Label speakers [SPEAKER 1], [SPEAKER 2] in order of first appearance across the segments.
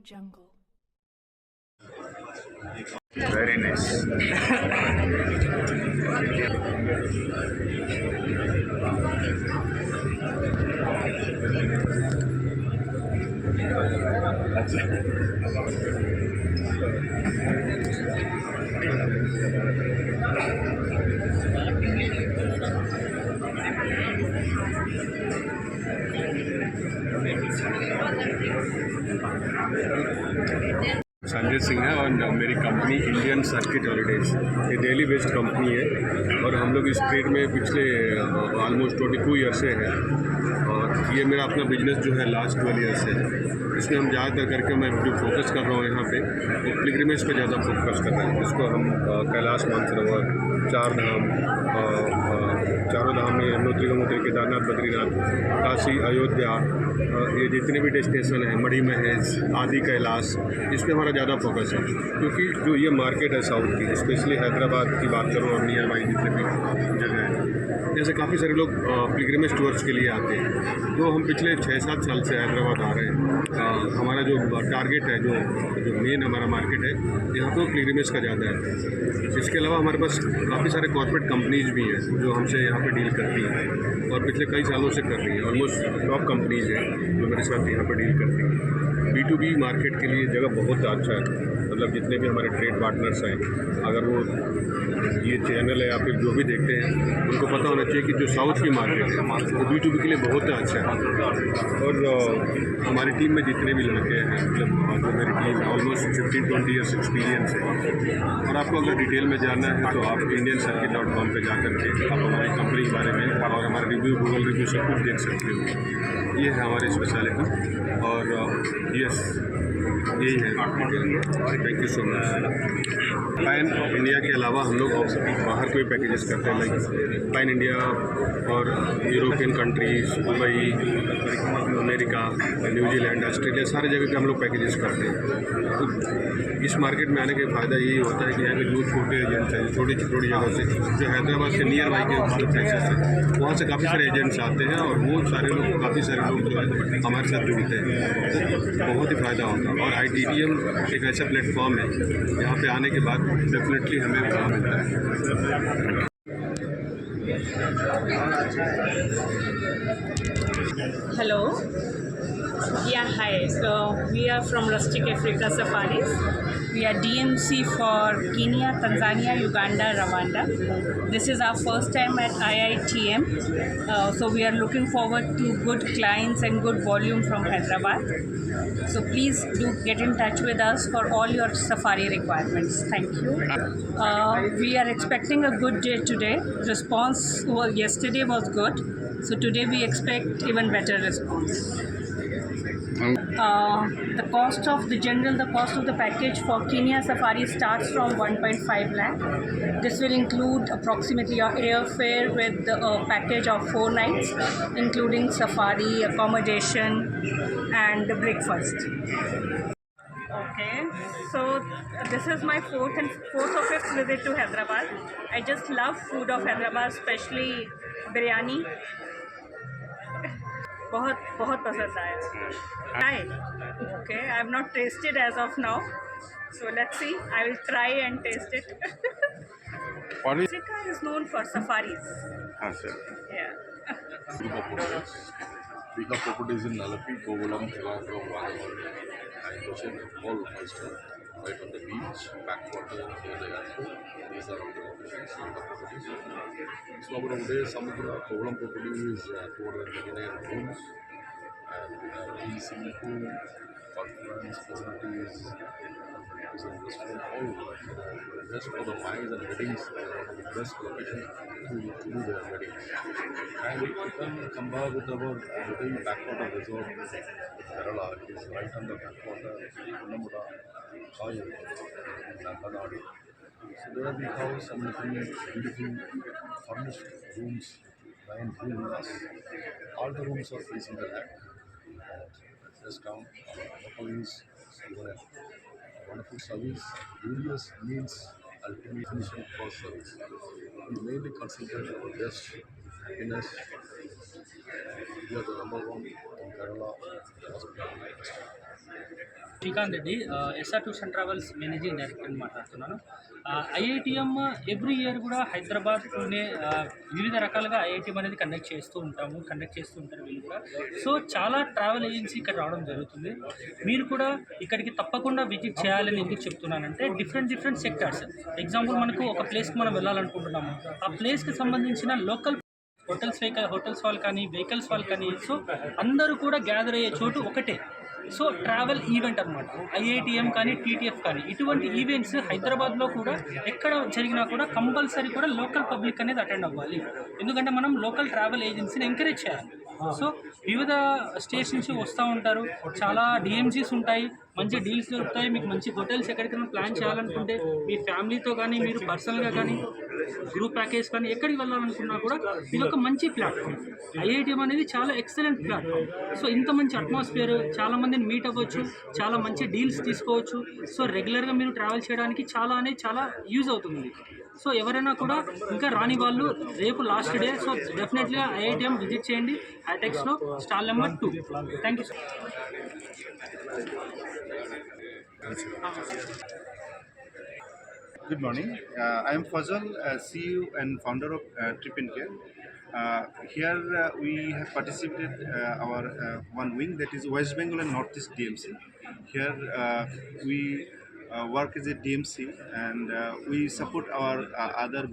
[SPEAKER 1] Jungle.
[SPEAKER 2] Very nice. Sanjay Singh है और मेरी कंपनी इंडियन सर्किट हॉलीडेज ये दिल्ली बेस्ड कंपनी है और हम लोग इस ट्रेड में पिछले ऑलमोस्ट 22 ईयर से हैं और ये मेरा अपना बिजनेस जो है लास्ट 12 ईयर से है। इसमें हम ज़्यादातर करके मैं जो फोकस कर रहा हूँ यहाँ पे वो पिलग्रिमेज पे ज़्यादा फोकस कर रहे हैं, जिसको हम कैलाश मानसरोवर, चार धाम, चारों धाम में यमुनोत्री, गंगोत्री, केदारनाथ, बद्रीनाथ, काशी, अयोध्या, ये जितने भी डेस्टिनेशन हैं, मणि महेश, आदि कैलाश, इस पर हमारा ज़्यादा फोकस है। क्योंकि जो ये मार्केट है साउथ की, स्पेशली हैदराबाद की बात करूँ और नियर बाई जितने भी जगह हैं, जैसे काफ़ी सारे लोग पिलग्रिमेज टूर्स के लिए आते हैं। तो हम पिछले 6-7 साल से हैदराबाद आ रहे हैं। हमारा जो टारगेट है, जो मेन हमारा मार्केट है, यहाँ पर पिलग्रिमेज का ज़्यादा है। इसके अलावा हमारे पास काफ़ी सारे कॉर्पोरेट कंपनीज भी हैं जो हमसे यहाँ पे डील करती हैं और पिछले कई सालों से कर रही हैं। ऑलमोस्ट टॉप कंपनीज हैं जो मेरे साथ यहाँ पे डील करती हैं। B2B मार्केट के लिए जगह बहुत अच्छा है। मतलब जितने भी हमारे ट्रेड पार्टनर्स हैं, अगर वो ये चैनल है या फिर जो भी देखते हैं, उनको पता होना चाहिए कि जो साउथ की मार्केट है वो B2B के लिए बहुत अच्छा है। और हमारी टीम में जितने भी लड़के हैं, मतलब जो मेरी टीम है, ऑलमोस्ट 15-20 ईयर्स एक्सपीरियंस है। और आपको अगर डिटेल में जानना है तो आप indiancircuit.com पे जा करके आप हमारी कंपनी के बारे में और हमारे रिव्यू, गूगल रिव्यू सब कुछ देख सकते हो। ये है हमारी स्पेशलिटी और यस यही है। Thank you so much. Pan India के अलावा हम लोग बाहर कोई पैकेजेस करते हैं, लाइक पैन इंडिया और European countries, Dubai, America, New Zealand, Australia, सारी जगह पे हम लोग पैकेजेस करते हैं। तो इस मार्केट में आने का फ़ायदा यही होता है कि यहाँ के जो छोटे एजेंट्स हैं, छोटी छोटी जगह से, जो हैदराबाद के नियर बाई के जो प्लेसेस हैं, वहाँ से काफ़ी सारे एजेंट्स आते हैं और वो सारे लोग, काफ़ी सारे लोग जो है हमारे साथ जुड़ते हैं। तो बहुत ही फ़ायदा होता है। और ITTM एक ऐसा प्लेटफॉर्म है यहाँ पे आने के बाद डेफिनेटली हमें वहाँ मिलता है।
[SPEAKER 3] Hello. Yeah, hi. So we are from Rustic Africa Safaris. We are DMC for Kenya, Tanzania, Uganda, Rwanda. This is our first time at IITM. So we are looking forward to good clients and good volume from Hyderabad. So please do get in touch with us for all your safari requirements. Thank you. We are expecting a good day today. Response yesterday was good. So today we expect even better response. The cost of the package for Kenya Safari starts from 1.5 lakh. This will include approximately your airfare with a package of 4 nights, including safari, accommodation, and breakfast. Okay, so this is my fourth or fifth visit to Hyderabad. I just love food of Hyderabad, especially biryani. बहुत बहुत पसंद आया। Try. Okay, I have not tasted as of now, so let's see. I will try and taste it. Africa is known for safaris. Yeah.
[SPEAKER 4] Bika properties in Nalapi, Kovalam, Trivandrum, Vanavar, and Ocean, all first right on the beach, backwater, near the airport. These are all the locations, Bika properties. So our today, Samudra, Kovalam property is 239 rooms, and we see pool, conference facilities, restaurant, all best for the wives and weddings, best location to do their weddings. And you can compare with our little backwater resort, Kerala. It is right on the backwater, Kunnamuda, Soil, Lankanadu. So there we have some little beautiful furnished rooms, 9 rooms. All the rooms are facing the lake. Just come, police, wonderful service. Various means ultimately finishing for service. We mainly concentrate on guest happiness. We are the number one in Kerala hospitality.
[SPEAKER 1] Srikanth Reddy, SR tours and travels managing డైరెక్టర్ని మాట్లాడుతున్నాను. IITM every year కూడా హైదరాబాద్, పూణే వివిధ రకాలుగా IITM అనేది conduct చేస్తూ ఉంటారు వీళ్ళు కూడా. సో చాలా ట్రావెల్ ఏజెన్సీ ఇక్కడ రావడం జరుగుతుంది. మీరు కూడా ఇక్కడికి తప్పకుండా విజిట్ చేయాలని ఎందుకు చెప్తున్నానంటే, డిఫరెంట్ సెక్టార్స్. ఎగ్జాంపుల్, మనకు ఒక ప్లేస్కి మనం వెళ్ళాలనుకుంటున్నాము, ఆ ప్లేస్కి సంబంధించిన లోకల్ హోటల్స్ వాళ్ళు కానీ, వెహికల్స్ వాళ్ళు కానీ, సో అందరూ కూడా గ్యాదర్ అయ్యే చోటు ఒకటే. సో ట్రావెల్ ఈవెంట్ అనమాట. ఐఐటిఎం కానీ, టీటీఎఫ్ కానీ, ఇటువంటి ఈవెంట్స్ హైదరాబాద్లో కూడా ఎక్కడ జరిగినా కూడా కంపల్సరీ కూడా లోకల్ పబ్లిక్ అనేది అటెండ్ అవ్వాలి. ఎందుకంటే మనం లోకల్ ట్రావెల్ ఏజెన్సీని ఎంకరేజ్ చేయాలి. సో వివిధ స్టేట్స్ నుంచి వస్తూ ఉంటారు, చాలా డిఎంసీస్ ఉంటాయి, మంచి డీల్స్ దొరుకుతాయి. మీకు మంచి హోటల్స్ ఎక్కడికైనా ప్లాన్ చేయాలనుకుంటే, మీ ఫ్యామిలీతో కానీ, మీరు పర్సనల్గా కానీ, గ్రూప్ ప్యాకేజ్ కానీ ఎక్కడికి వెళ్ళాలనుకున్నా కూడా ఇది ఒక మంచి ప్లాట్ఫామ్. ఐఐటిఎం అనేది చాలా ఎక్సలెంట్ ప్లాట్ఫామ్. సో ఇంత మంచి అట్మాస్ఫియర్, చాలా మందిని మీట్ అవ్వచ్చు, చాలా మంచి డీల్స్ తీసుకోవచ్చు. సో రెగ్యులర్గా మీరు ట్రావెల్ చేయడానికి చాలా యూజ్ అవుతుంది. సో ఎవరైనా కూడా ఇంకా రాని వాళ్ళు, రేపు లాస్ట్ డే, సో డెఫినెట్గా ఐఐటిఎం విజిట్ చేయండి. హ్యాటెక్స్లో stall number 2. Thank you.
[SPEAKER 5] Good morning. I am Fazal, CEO and founder of Trip and Care. Here we have participated our one wing, that is West Bengal and Northeast DMC. Here we work as a DMC, and we support our other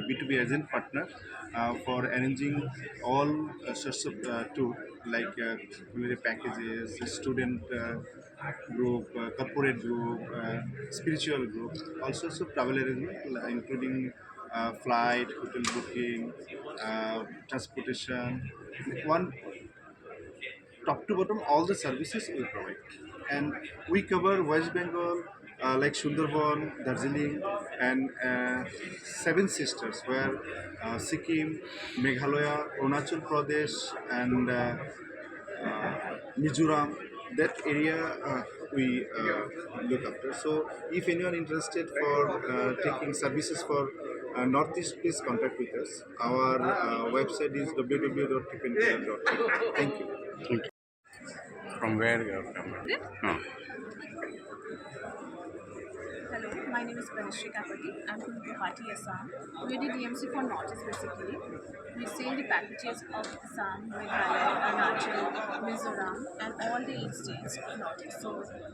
[SPEAKER 5] B2B agent partner for arranging all sorts of tour, like holiday packages, student group, corporate group, spiritual group, also travel arrangement, including flight, hotel booking, transportation. One top to bottom, all the services we provide, and we cover West Bengal, like Sundarban, Darjeeling, and Seven Sisters, where Sikkim, Meghalaya, Arunachal Pradesh, and Mizoram. That area we look after. So if anyone interested for taking services for Northeast, please contact with us. Our website is www.tripandcare.com. Thank you.
[SPEAKER 2] From where you are from?
[SPEAKER 6] Hello, my name is Pranashri Kapati. I'm from Guwahati, Assam. We're the DMC for Northeast basically. We sell the packages of Assam, Meghalaya, Arunachal, Mizoram, and all the 8 states of Northeast. So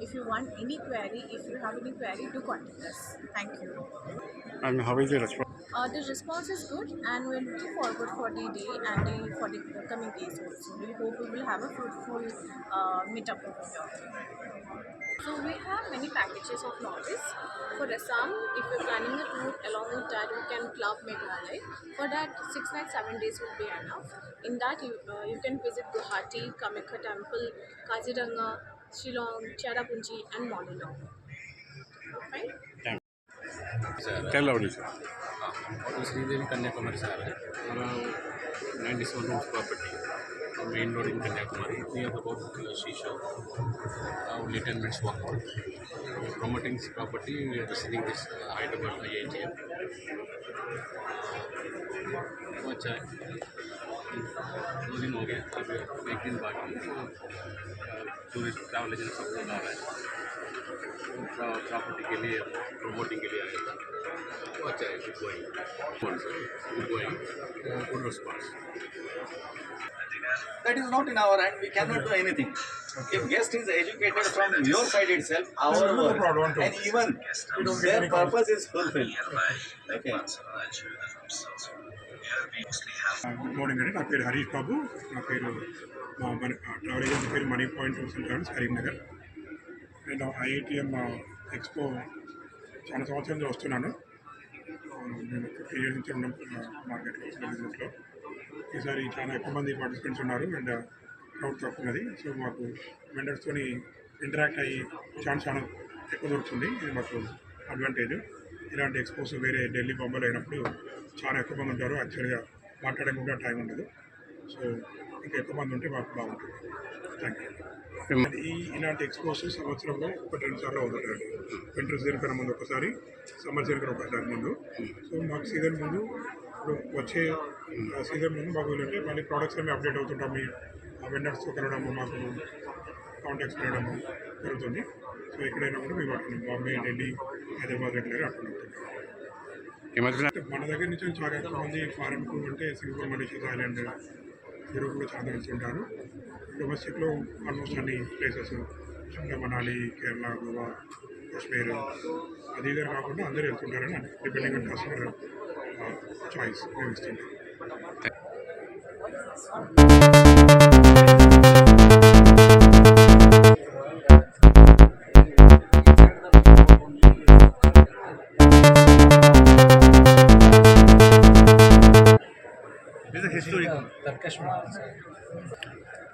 [SPEAKER 6] if you want any query, do contact us. Thank you.
[SPEAKER 2] And how is the response?
[SPEAKER 6] The response is good, and we're looking forward for the day and for the coming days also. We hope we will have a fruitful meetup over here. So we have many packages of Northeast. For Assam, if you're planning a tour along with that, you can club Meghalaya. For that, 6 nights, 7 days will be enough. In that, you can visit Guwahati, Kamakya Temple, Kaziranga, Shillong, Cherrapunji, and Molinong. Fine?
[SPEAKER 2] Tell about it, sir.
[SPEAKER 7] और श्रीदेवी कन्याकुमारी से आ रहा है. हमारा 97 rooms property, main road in Kanyakumari, near about Shisha, only 10 minutes walk. We are promoting this property. We are visiting this Hyderabad IITM. अच्छा है, 2 दिन हो गए. अब 1 दिन बाकी. टूरिस्ट ट्रैवल एजेंट सब लोग आ रहा है प्रॉपर्टी के लिए, प्रमोटिंग के लिए आएगा. तो अच्छा है, good going, good response.
[SPEAKER 8] That is not in our hand. We cannot do anything. If guest is educated from your side itself, our work, and even their purpose is fulfilled. Okay.
[SPEAKER 9] Good morning అండి. నా పేరు హరీష్ బాబు. నా పేరు travel agency పేరు money point tours and travels, Karimnagar. నేను IITM expo చాలా సంవత్సరాలు వస్తున్నాను. నేను 50 years నుంచి ఉన్నాం మార్కెట్లో, బిజినెస్లో. ఈసారి చాలా ఎక్కువ మంది పార్టిసిపెంట్స్ ఉన్నారు అండ్ క్రౌడ్ తక్కువ ఉన్నది. సో మాకు వెండర్స్తో ఇంటరాక్ట్ అయ్యి ఛాన్స్ చాలా ఎక్కువ దొరుకుతుంది. ఇది మాకు అడ్వాంటేజ్. ఇలాంటి ఎక్స్పోస్ వేరే ఢిల్లీ, బొంబాయిలో అయినప్పుడు చాలా ఎక్కువ మంది ఉంటారు. యాక్చువల్గా మాట్లాడడానికి కూడా టైం ఉండదు. సో ఇంకా ఎక్కువ మంది ఉంటే మాకు బాగుంటుంది. Thank you. ఇలాంటి ఎక్స్పోస్ సంవత్సరంలో 1-2 సార్లు అవుతుంటారు. వింటర్ సీజన్ కన్నా ముందు ఒకసారి, సమ్మర్ సీజన్ కన్నా ఒకసారి ముందు. సో మాకు సీజన్ ముందు, ఇప్పుడు వచ్చే సీజన్ ముందు మాకు ఏంటంటే మళ్ళీ ప్రోడక్ట్స్ అన్నీ అప్డేట్ అవుతుంటాం. మీ వెండర్స్తో కలవడము, మాకు కాంటాక్ట్స్ పెట్టడము జరుగుతుంది. సో ఎక్కడైనా కూడా మేము అక్కడ బాంబే, ఢిల్లీ, హైదరాబాద్ రెగ్యులర్గా అక్కడ ఉంటున్నాం. మన దగ్గర నుంచి చాలా ఎక్కువ మంది ఫారెన్కు అంటే సింగపూర్, మలేషియా, థాయిలాండ్, యూరోప్ కూడా చాలా వెళ్తుంటారు. డొమెస్టిక్లో ఆల్మోస్ట్ అన్ని ప్లేసెస్ షిమ్లా, మనాలి, కేరళ, గోవా, కాశ్మీర్ అది ఇదే కాకుండా అందరూ వెళ్తుంటారని డిపెండింగ్ ఆన్ కస్టమర్ చాయిస్ మేము ఇస్తుంటాం.
[SPEAKER 5] This is a historical.
[SPEAKER 10] Turkish model, sir.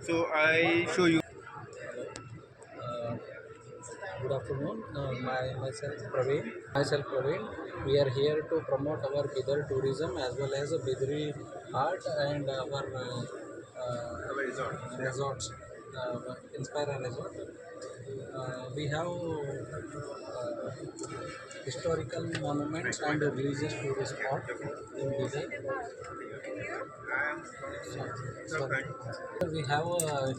[SPEAKER 5] So I show you.
[SPEAKER 10] Good afternoon. Myself Praveen. We are here to promote our Bidar tourism as well as Bidri art and our resorts, Inspire Resort. We have historical monuments and religious tourist spot in Bidar. We have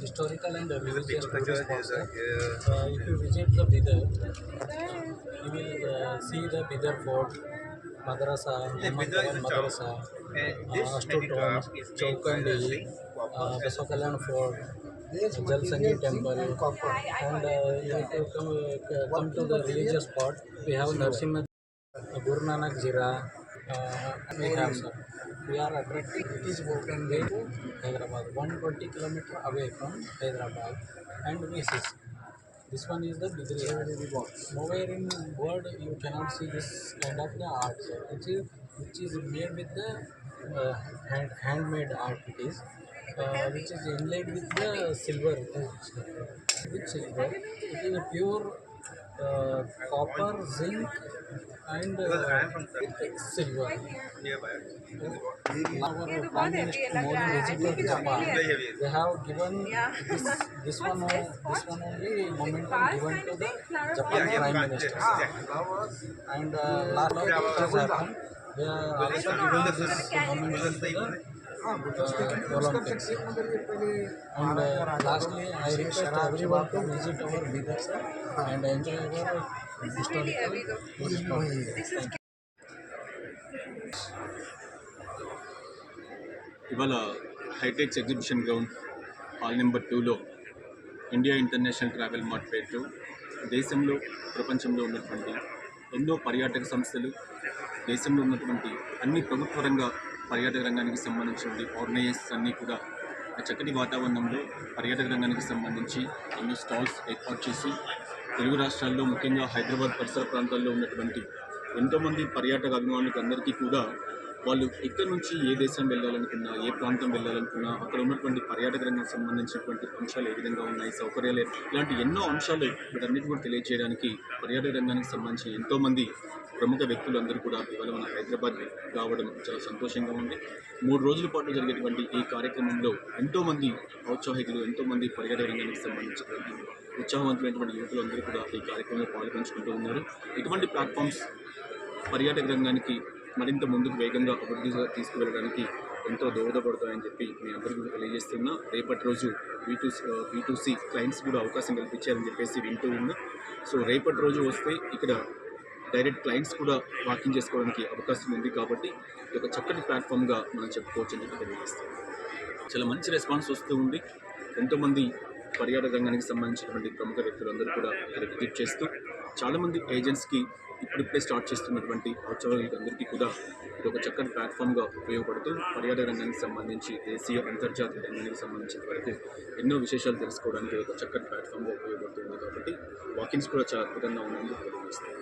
[SPEAKER 10] historical and religious tourist spots. If you visit the Bidar, you will see the Bidar Fort, Madrasa, Madrasa, Astrodome, Chowkandi, Basokalan Fort, Jal Sangeet Temple, and if you come to the religious spot, we have Narsimha, Guru Nanak Jira, we have, sir. We are attracting British boat and way to Hyderabad, 120 kilometers away from Hyderabad, and we see. This one is the Bidri art. Nowhere in world you cannot see this kind of the art, sir. Which is made with the handmade art. It is which is inlaid with the silver. With silver, it is a pure copper, zinc, and silver. Our Prime Minister Modi visited Japan. They have given this one only momentum given to the Japan Prime Minister. And last year has happened. They are also given this momentum to the Olympics. And lastly, I request everyone to visit our Bidar and enjoy our historical tourism.
[SPEAKER 7] ఇవాళ HITEX exhibition ground hall number 2లో India international travel mart పేరుతో దేశంలో ప్రపంచంలో ఉన్నటువంటి ఎన్నో పర్యాటక సంస్థలు, దేశంలో ఉన్నటువంటి అన్ని ప్రభుత్వ రంగ పర్యాటక రంగానికి సంబంధించిన ఆర్గనైజేషన్స్ అన్నీ కూడా ఆ చక్కటి వాతావరణంలో పర్యాటక రంగానికి సంబంధించి ఎన్నో స్టాల్స్ ఏర్పాటు చేసి తెలుగు రాష్ట్రాల్లో ముఖ్యంగా హైదరాబాద్ పరిసర ప్రాంతాల్లో ఉన్నటువంటి ఎంతోమంది పర్యాటక అభిమానులకు అందరికీ కూడా వాళ్ళు ఎక్కడి నుంచి ఏ దేశం వెళ్ళాలనుకున్నా, ఏ ప్రాంతం వెళ్ళాలనుకున్నా అక్కడ ఉన్నటువంటి పర్యాటక రంగానికి సంబంధించినటువంటి అంశాలు ఏ విధంగా ఉన్నాయి, సౌకర్యాలు ఇలాంటి ఎన్నో అంశాలు వీటన్నిటి కూడా తెలియజేయడానికి పర్యాటక రంగానికి సంబంధించిన ఎంతోమంది ప్రముఖ వ్యక్తులు అందరూ కూడా ఇవాళ మన హైదరాబాద్ రావడం చాలా సంతోషంగా ఉంది. 3 రోజుల పాటు జరిగేటువంటి ఈ కార్యక్రమంలో ఎంతోమంది ఔత్సాహికులు, ఎంతోమంది పర్యాటక రంగానికి సంబంధించినటువంటి ఉత్సాహవంతమైనటువంటి యువకులు అందరూ కూడా ఈ కార్యక్రమంలో పాల్పంచుకుంటూ ఉన్నారు. ఇటువంటి ప్లాట్ఫామ్స్ పర్యాటక రంగానికి మరింత ముందుకు వేగంగా అభివృద్ధిగా తీసుకువెళ్ళడానికి ఎంతో దోహదపడతాయని చెప్పి మీ అందరికీ తెలియజేస్తున్నా. రేపటి రోజు B2C క్లయింట్స్ కూడా అవకాశం కల్పించారని చెప్పేసి వింటూ ఉన్నా. సో రేపటి రోజు వస్తే ఇక్కడ డైరెక్ట్ క్లయింట్స్ కూడా వాకింగ్ చేసుకోవడానికి అవకాశం ఉంది కాబట్టి ఇది ఒక చక్కటి ప్లాట్ఫామ్గా మనం చెప్పుకోవచ్చు అని చెప్పి తెలియజేస్తాం. చాలా మంచి రెస్పాన్స్ వస్తూ ఉంది. ఎంతోమంది పర్యాటక రంగానికి సంబంధించినటువంటి ప్రముఖ వ్యక్తులందరూ కూడా ఇక్కడ విజిట్ చేస్తూ చాలామంది ఏజెంట్స్కి ఇప్పుడిప్పుడే స్టార్ట్ చేస్తున్నటువంటి ఔత్సాహికులకి అందరికీ కూడా ఇది ఒక చక్కటి ప్లాట్ఫామ్గా ఉపయోగపడుతూ పర్యాటక రంగానికి సంబంధించి దేశీయ అంతర్జాతీయ రంగానికి సంబంధించిన వరకు ఎన్నో విశేషాలు తెలుసుకోవడానికి ఒక చక్కటి ప్లాట్ఫామ్గా ఉపయోగపడుతుంది కాబట్టి వాకింగ్స్ కూడా చాలా అద్భుతంగా ఉన్నాయని తెలియజేస్తుంది.